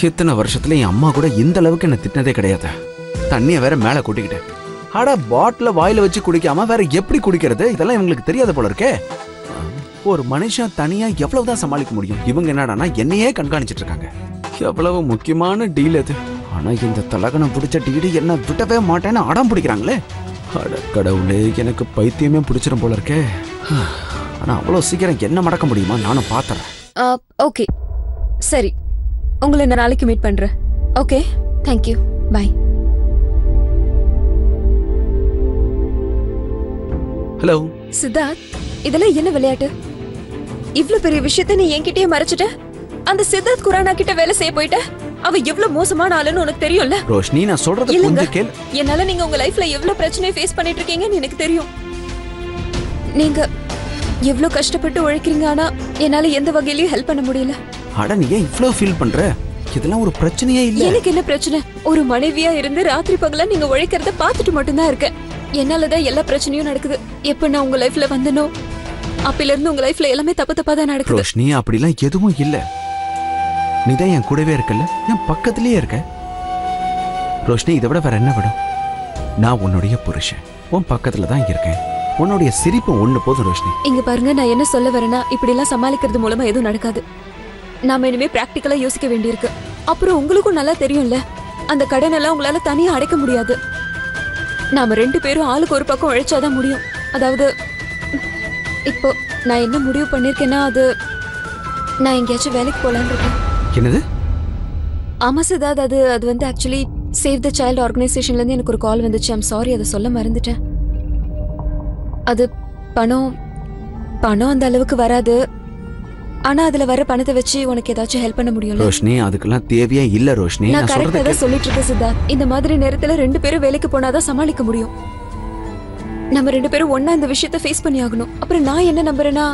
இத்தனை வருஷத்துல என் அம்மா கூட இந்த அளவுக்கு என்ன திட்டினதே கிடையாது. தண்ணியை வேற மேல கூட்டிக்கிட்டேன். அட பாட்டில வாயில வச்சு குடிக்காம வேற எப்படி குடிக்கிறது? இதெல்லாம் இவங்களுக்கு தெரியாத போல இருக்கே. ஒரு மனுஷன் தனியா எவ்வளவுதான் சமாளிக்க முடியும்? இவங்க என்னடானா என்னையே கண்காணிச்சிட்டு இருக்காங்க. எவ்வளவு முக்கியமான டீல் அது. ஆனா இந்த தலகணம் பிடிச்ச டீடு என்ன விட்டவே மாட்டேன்னு அடம் பிடிக்கிறாங்களே. அட கடவுளே, எனக்கு பைத்தியமே பிடிச்சிடும் போல இருக்கே. ஆனா அவ்வளவு சீக்கிரம் என்ன மடக்க முடியுமா? நானும் பாத்துறேன். ஓகே சரி, உங்களை நான் நாளைக்கு மீட் பண்றேன். Okay, thank you, bye. Hello Siddharth, இதெல்லாம் என்ன விளையாட்டு? இவ்ளோ பெரிய விஷயத்த நீ என்கிட்டயே மறைச்சிட்ட. அந்த சித்தார்த் குரானா கிட்ட வேலை செய்ய போயிட்ட. அவ எவ்வளவு மோசமான ஆளுன்னு உனக்கு தெரியும்ல. ரோஷினி, நான் சொல்றது கொஞ்சம் கேளு. என்னால நீங்க உங்க லைஃப்ல எவ்வளவு பிரச்சனையை ஃபேஸ் பண்ணிட்டு இருக்கீங்கன்னு எனக்கு தெரியும். நீங்க எவ்வளவு கஷ்டப்பட்டு உழைக்கிறீங்க, ஆனா என்னால எந்த வகையிலயும் ஹெல்ப் பண்ண முடியல. அட நீ ஏன் இவ்ளோ ஃபீல் பண்ற? இதெல்லாம் ஒரு பிரச்சனையே இல்ல. எனக்கு என்ன பிரச்சனை? ஒரு மனைவியா இருந்து ராத்திரி பகலா நீங்க உழைக்கிறத பாத்துட்டு மட்டும்தான் இருக்கேன். என்னாலதான் எல்லா பிரச்சனையும் நடக்குது. எப்ப நான் உங்க லைஃப்ல வந்தனோ அப்பல இருந்து உங்க லைஃப்ல எல்லாமே தப்பு தப்பா தான் நடக்குது. ரோஷினி, அப்படிலாம் எதுவும் இல்ல. நீதான் என் கூடவே இருக்கல, என் பக்கத்திலேயே இருக்க. ரோஷினி, இதை விட வேற என்ன விடும்? நான் உன்னுடைய புருஷன், உன் பக்கத்துல தான் இருக்கேன். உன்னுடைய சிரிப்பு ஒண்ணு போதும் ரோஷினி. இங்க பாருங்க, நான் என்ன சொல்ல வரேன்னா, இப்படி எல்லாம் சமாளிக்கிறது மூலமா எதுவும் நடக்காது. நாம இனிமே பிராக்டிக்கலா யோசிக்க வேண்டியிருக்கு. அப்புறம் உங்களுக்கும் நல்லா தெரியும்ல, அந்த கடன் எல்லாம் உங்களால தனியா அடைக்க முடியாது. நாம 2 பேரும் ஆளுக்கு ஒரு பக்கம் உழைச்சாதான் முடியும். அதாவது இப்போ நான் என்ன முடிவு பண்ணிருக்கேன்னா, அது நான் எங்கேயாச்சும் வேலைக்கு போலான்னு இருக்கேன். என்னது? ஆமா சித்தார்த், அது வந்து ஆக்சுவலி சேவ் த சைல்டு ஆர்கனைசேஷன்ல இருந்து எனக்கு ஒரு கால் வந்துச்சு. ஐம் சாரி, அதை சொல்ல மறந்துட்டேன். அது பணம் அந்த அளவுக்கு வராது. ஆனா அதுல வர பணத்தை வச்சு உனக்கு ஏதாச்சும் ஹெல்ப் பண்ண முடியும் ரோஷினி. அதுக்கெல்லாம் தேவையே இல்ல ரோஷினி. நான் கரெக்டா தான் சொல்லிட்டு இருக்கேன் சித்தார்த். இந்த மாதிரி நேரத்துல 2 பேரும் வேலைக்கு போனாதான் சமாளிக்க முடியும். நம்ம 2 பேரும் ஒன்னா இந்த விஷயத்த ஃபேஸ் பண்ணி ஆகணும். அப்புறம் நான் என்ன நம்புறேன்னா,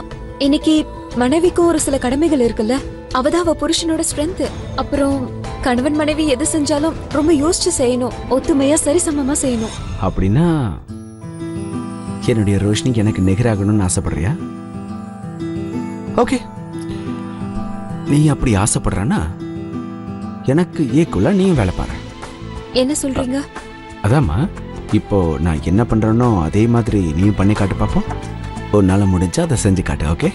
இன்னைக்கு மனைவிக்கும் ஒரு சில கடமைகள் இருக்குல்ல. அவதான் அவ புருஷனோட ஸ்ட்ரென்த். அப்புறம் கணவன் மனைவி எது செஞ்சாலும் ரொம்ப யோசிச்சு செய்யணும், ஒத்துமையா சரிசமமா செய்யணும். அப்படின்னா என்னுடைய ரோஷினி எனக்கு நிகராகணும்னு ஆசைப்படுறியா? ஓகே, நீ அப்படி ஆசைப்படுறனா எனக்கு ஏக்குள்ள நீயும் வேலை பாரு. என்ன சொல்றீங்க? அதாம்மா, இப்போ நான் என்ன பண்றேனோ அதே மாதிரி நீயும் பண்ணி காட்டு பாப்போம். உன்னால முடிஞ்சா அதை செஞ்சு காட்டு. ஓகே?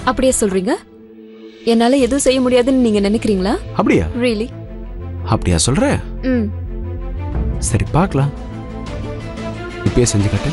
அப்படியே சொல்றீங்க? என்னால எதுவும் செய்ய முடியாதுன்னு நீங்க நினைக்கிறீங்களா? அப்படியா? ரியலி? அப்படியா சொல்ற? சரி, பார்க்கலாம். இப்பயே செஞ்சு காட்டு.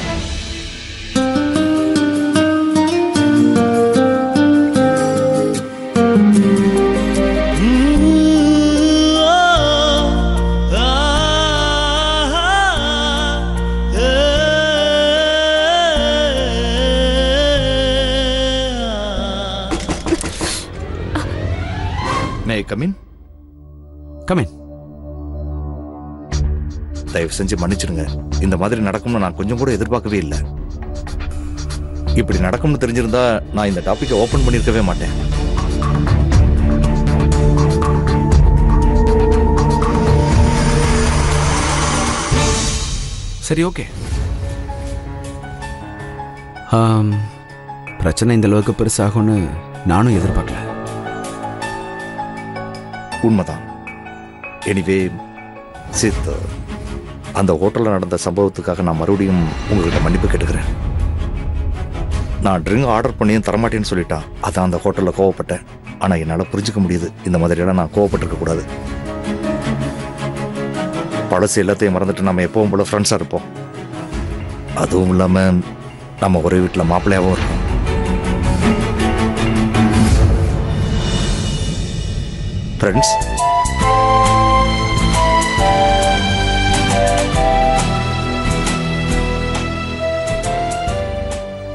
May I come in? Come in. தயவு செஞ்சு மன்னிச்சிடுங்க. இந்த மாதிரி நடக்கும்னு நான் கொஞ்சம் கூட எதிர்பார்க்கவே இல்லை. இப்படி நடக்கும்னு தெரிஞ்சிருந்தா நான் இந்த டாபிக்கை ஓபன் பண்ணிருக்கவே மாட்டேன். சரி, ஓகே. பிரச்சனை இந்த அளவுக்கு பெருசாகும்னு நானும் எதிர்பார்க்கல. உண்மைதான். எனிவே சித், அந்த ஹோட்டலில் நடந்த சம்பவத்துக்காக நான் மறுபடியும் உங்ககிட்ட மன்னிப்பு கேட்டுக்கிறேன். நான் ட்ரிங்க் ஆர்டர் பண்ணியும் தரமாட்டேன்னு சொல்லிட்டான். அதான் அந்த ஹோட்டலில் கோவப்பட்டேன். ஆனால் என்னால் புரிஞ்சுக்க முடியுது, இந்த மாதிரியெல்லாம் நான் கோவப்பட்டிருக்க கூடாது. பழசு எல்லாத்தையும் மறந்துட்டு நம்ம எப்பவும் போல ஃப்ரெண்ட்ஸாக இருப்போம். அதுவும் இல்லாமல் நம்ம ஒரே வீட்டில் மாப்பிள்ளையாகவும் இருப்போம். ஃப்ரெண்ட்ஸ்,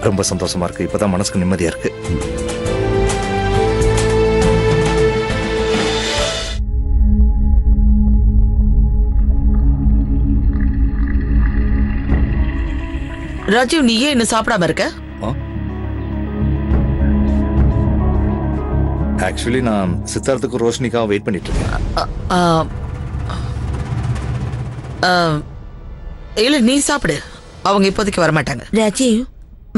ரொம்ப சந்தோஷமா இருக்கு. இப்பதான் மனசுக்கு நிம்மதியா இருக்கு. ராஜீவ், நீ ஏன் இன்னும் சாப்பிடாம இருக்க? ஆக்சுவலி நான் சித்தார்த்துக்கு ரோஷினிக்காக வெயிட் பண்ணிட்டு இருக்கேன். இல்ல, நீ சாப்பிடு. அவங்க இப்போதைக்கு வரமாட்டாங்க. ராஜீவ்,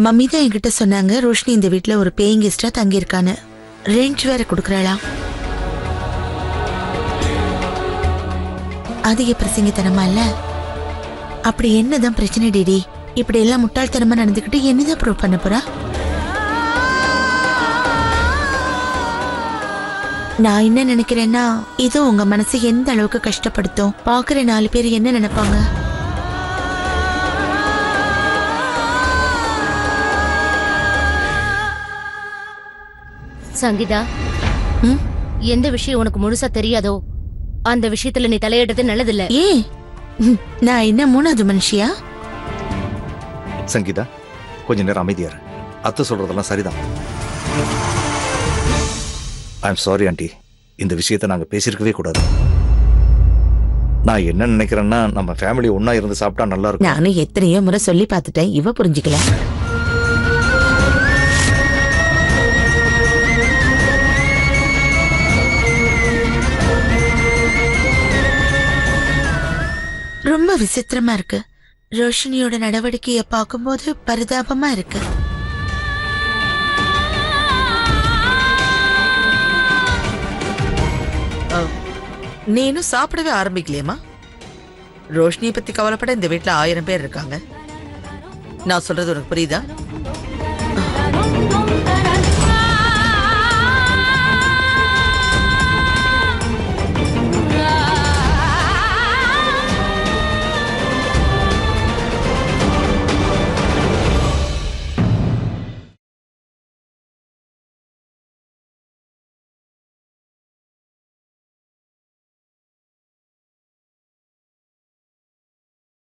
மம்மி தான் என்கிட்ட சொன்னாங்க ரோஷினி இந்த வீட்டுல ஒரு பேயிங் கெஸ்டா தங்கி இருக்கான்னு. ரெண்ட் வேற கொடுக்கறாளா? அதிக பிரசங்கித்தனமா இல்ல? அப்படி என்னதான் பிரச்சனை டிடி? இப்படி எல்லாம் முட்டாள்தனமா நடந்துக்கிட்டு என்னதான் ப்ரூவ் பண்ண போறா? நான் என்ன நினைக்கிறேன்னா, இது உங்க மனசை எந்த அளவுக்கு கஷ்டப்படுத்தும், பாக்குற 4 பேர் என்ன நினைப்பாங்க? சங்கீதா, எந்த விஷயம் உனக்கு முழுசா தெரியாதோ அந்த விஷயத்துல நீ தலையிடுறது நல்லதில்ல. ஏன் நான் என்ன 3வது மனுஷியா? சங்கீதா, கொஞ்ச நேரம் அமைதியாரு. அத்தை சொல்றதெல்லாம் சரிதான். ஐம் சாரி ஆண்டி, இந்த விஷயத்தை நாங்க பேசியிருக்கவே கூடாது. நான் என்ன நினைக்கிறேன்னா, நம்ம ஃபேமிலி ஒன்னா இருந்து சாப்பிட்டா நல்லா இருக்கும். நானும் எத்தனையோ முறை சொல்லி பார்த்துட்டேன், இவ புரிஞ்சுக்கல. ரொம்ப விசித்திரமா இருக்கு. ரோஷினியோட நடவடிக்கைய பார்க்கும்போது பரிதாபமா இருக்கு. நீ இன்னும் சாப்பிடவே ஆரம்பிக்கலையேம்மா? ரோஷினியை பத்தி கவலைப்பட இந்த வீட்டுல 1000 பேர் இருக்காங்க. நான் சொல்றது உனக்கு புரியுதா?